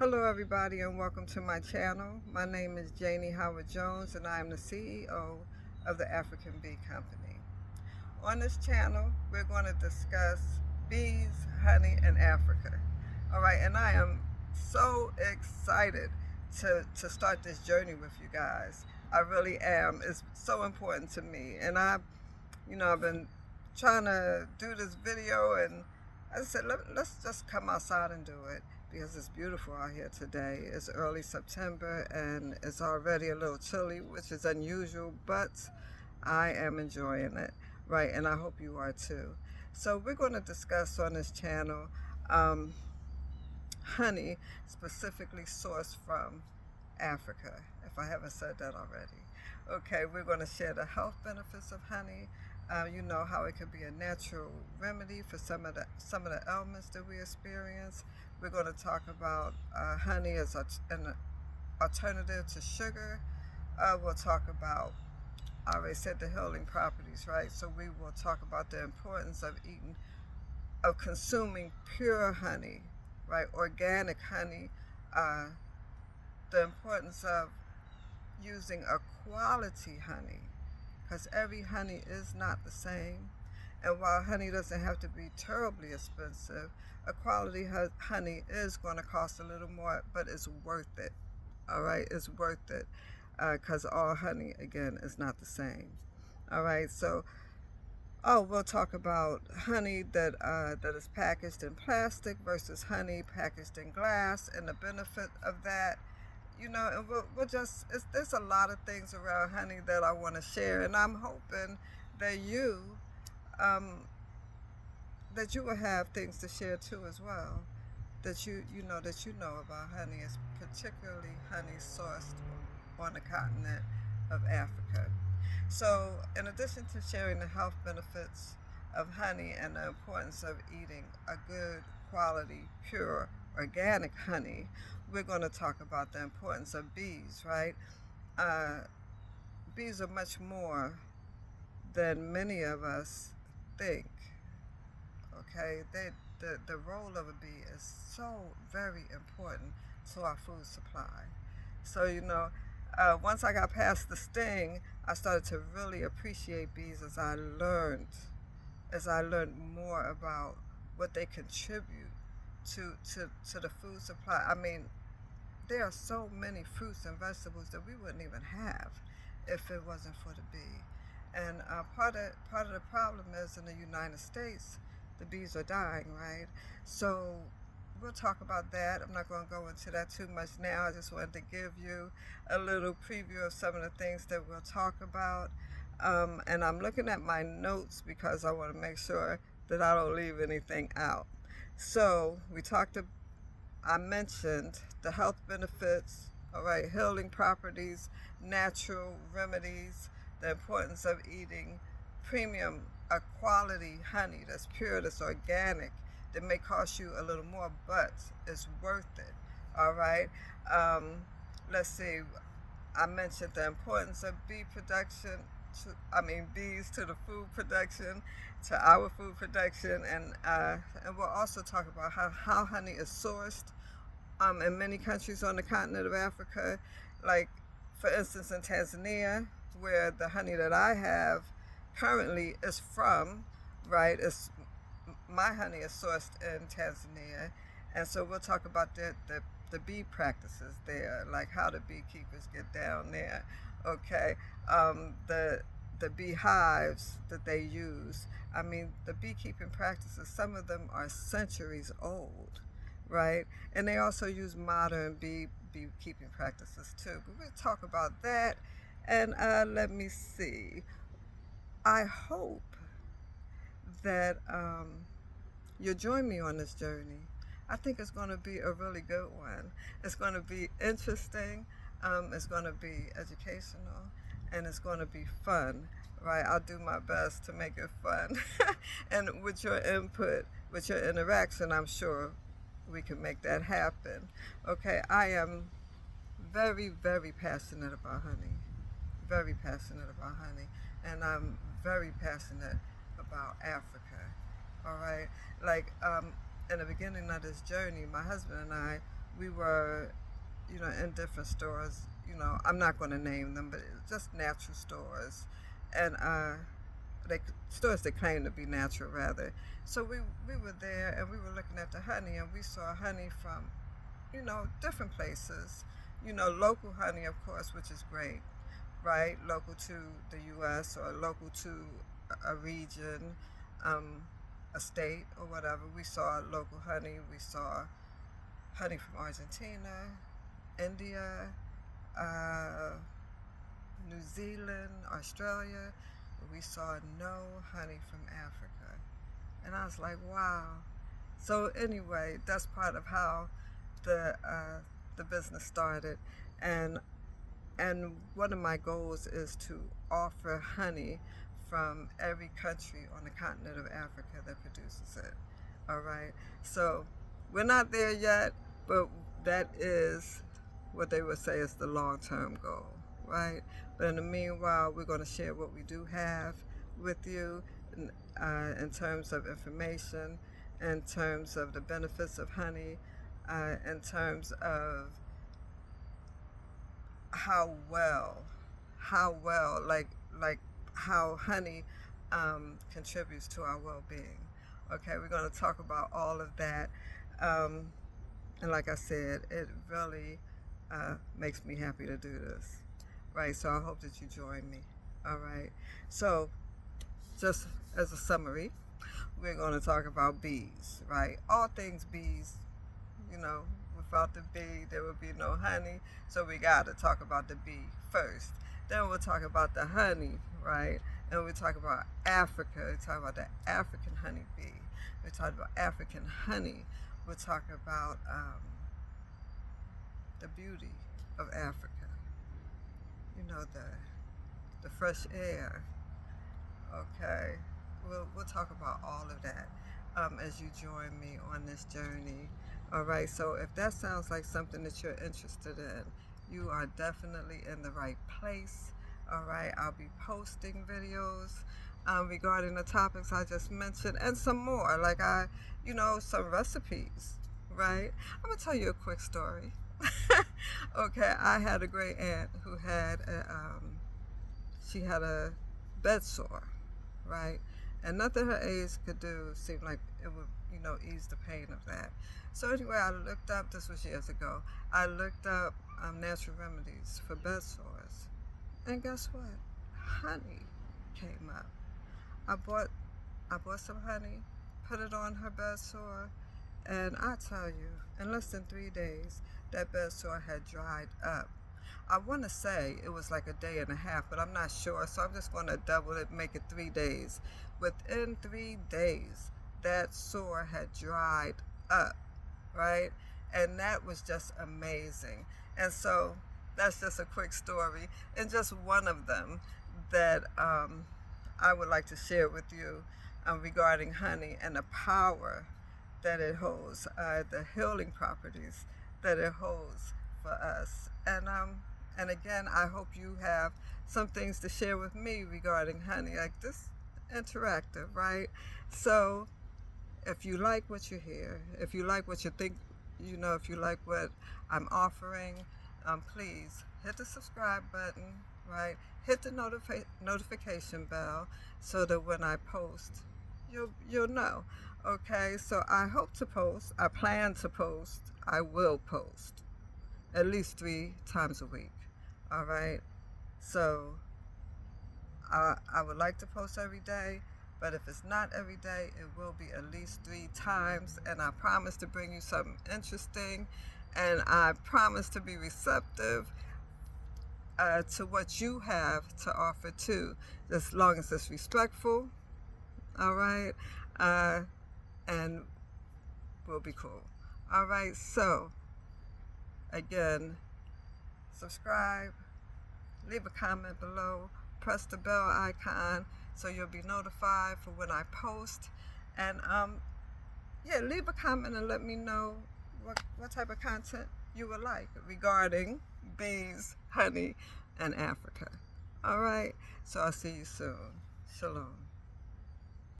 Hello, everybody, and welcome to my channel. My name is Janie Howard Jones, and I am the CEO of the African Bee Company. On this channel, we're going to discuss bees, honey, and Africa. All right, and I am so excited to start this journey with you guys. I really am. It's so important to me, and I've been trying to do this video, and I said, let's just come outside and do it because it's beautiful out here today. It's early September and it's already a little chilly, which is unusual, but I am enjoying it, right? And I hope you are too. So we're going to discuss on this channel um, honey specifically sourced from Africa, if I haven't said that already. Okay, we're going to share the health benefits of honey. You know how it can be a natural remedy for some of the ailments that we experience. We're going to talk about honey as an alternative to sugar. We'll talk about, I already said, the healing properties, right? So we will talk about the importance of consuming pure honey, right? Organic honey. Uh, the importance of using a quality honey, because every honey is not the same. And while honey doesn't have to be terribly expensive, a quality honey is going to cost a little more, but it's worth it. All right, it's worth it because all honey, again, is not the same. All right, so we'll talk about honey that is packaged in plastic versus honey packaged in glass and the benefit of that. And we'll just, there's a lot of things around honey that I want to share, and I'm hoping that um, you will have things to share too as well. That you know about honey, is particularly honey sourced on the continent of Africa. So, in addition to sharing the health benefits of honey and the importance of eating a good quality, pure, organic honey, we're going to talk about the importance of bees, right? Uh, Bees are much more than many of us think, okay? The role of a bee is so very important to our food supply. So, once I got past the sting, I started to really appreciate bees as I learned more about what they contribute to the food supply. I mean, there are so many fruits and vegetables that we wouldn't even have if it wasn't for the bee. And part of the problem is in the United States, the bees are dying, right? So we'll talk about that. I'm not going to go into that too much now. I just wanted to give you a little preview of some of the things that we'll talk about. And I'm looking at my notes because I want to make sure that I don't leave anything out. So I mentioned the health benefits, all right, healing properties, natural remedies, the importance of eating premium, a quality honey that's pure, that's organic, that may cost you a little more, but it's worth it, all right? Um, let's see, I mentioned the importance of bee production, bees to the food production, to our food production, and we'll also talk about how honey is sourced in many countries on the continent of Africa, like for instance in Tanzania, where the honey that I have currently is from, right? My honey is sourced in Tanzania, and so we'll talk about the bee practices there, like how the beekeepers get down there. Okay, the beehives that they use. I mean, the beekeeping practices, some of them are centuries old, right? And they also use modern beekeeping practices too. But we'll talk about that. And let me see. I hope that you'll join me on this journey. I think it's going to be a really good one. It's going to be interesting. It's going to be educational, and it's going to be fun. Right? I'll do my best to make it fun, and with your input, with your interaction, I'm sure we can make that happen. Okay, I am very, very passionate about honey. Very passionate about honey. And I'm very passionate about Africa. All right? Like, in the beginning of this journey, my husband and I, we were, in different stores. I'm not going to name them, but it's just natural stores, and they stores that claim to be natural rather. So we were there and we were looking at the honey, and we saw honey from different places. Local honey, of course, which is great, right? Local to the U.S. or local to a region, um, a state or whatever. We saw local honey. We saw honey from Argentina, India, uh, New Zealand, Australia. We saw no honey from Africa. And I was like, wow. So anyway, that's part of how the business started, and one of my goals is to offer honey from every country on the continent of Africa that produces it. All right. So we're not there yet, but that is what they would say is the long-term goal, right? But in the meanwhile, we're going to share what we do have with you in terms of information, in terms of the benefits of honey, in terms of how well, like how honey contributes to our well-being. Okay, we're going to talk about all of that, um, and like I said, it really makes me happy to do this. Right, so I hope that you join me. All right, so just as a summary, we're going to talk about bees, right? All things bees, you know, without the bee, there would be no honey. So we got to talk about the bee first. Then we'll talk about the honey, right? And we talk about Africa. We talk about the African honeybee. We talk about African honey. We'll talk about the beauty of Africa. The fresh air. Okay, we'll talk about all of that as you join me on this journey. All right, so if that sounds like something that you're interested in, you are definitely in the right place. All right, I'll be posting videos regarding the topics I just mentioned and some more, like some recipes, right? I'm gonna tell you a quick story. Okay, I had a great aunt who had she had a bed sore, right? And nothing her aides could do seemed like it would, ease the pain of that. So anyway, I looked up, this was years ago, I looked up natural remedies for bed sores. And guess what? Honey came up. I bought some honey, put it on her bed sore, and I tell you, in less than 3 days, that bed sore had dried up. I want to say it was like a day and a half, but I'm not sure, so I'm just going to double it, make it 3 days. Within 3 days, that sore had dried up, right? And that was just amazing. And so that's just a quick story, and just one of them that I would like to share with you regarding honey and the power that it holds, the healing properties that it holds for us. And again, I hope you have some things to share with me regarding honey, like this interactive, right? So if you like what you hear, if you like what you think, if you like what I'm offering, please hit the subscribe button, right? Hit the notification bell so that when I post, you'll know. Okay, so I hope to post, I plan to post, I will post at least 3 times a week. All right, so I would like to post every day, but if it's not every day, it will be at least 3 times, and I promise to bring you something interesting, and I promise to be receptive to what you have to offer too, as long as it's respectful. All right, and we'll be cool. All right, so again, subscribe, leave a comment below, press the bell icon so you'll be notified for when I post, and leave a comment and let me know what type of content you would like regarding bees, honey, and Africa. All right, so I'll see you soon. Shalom.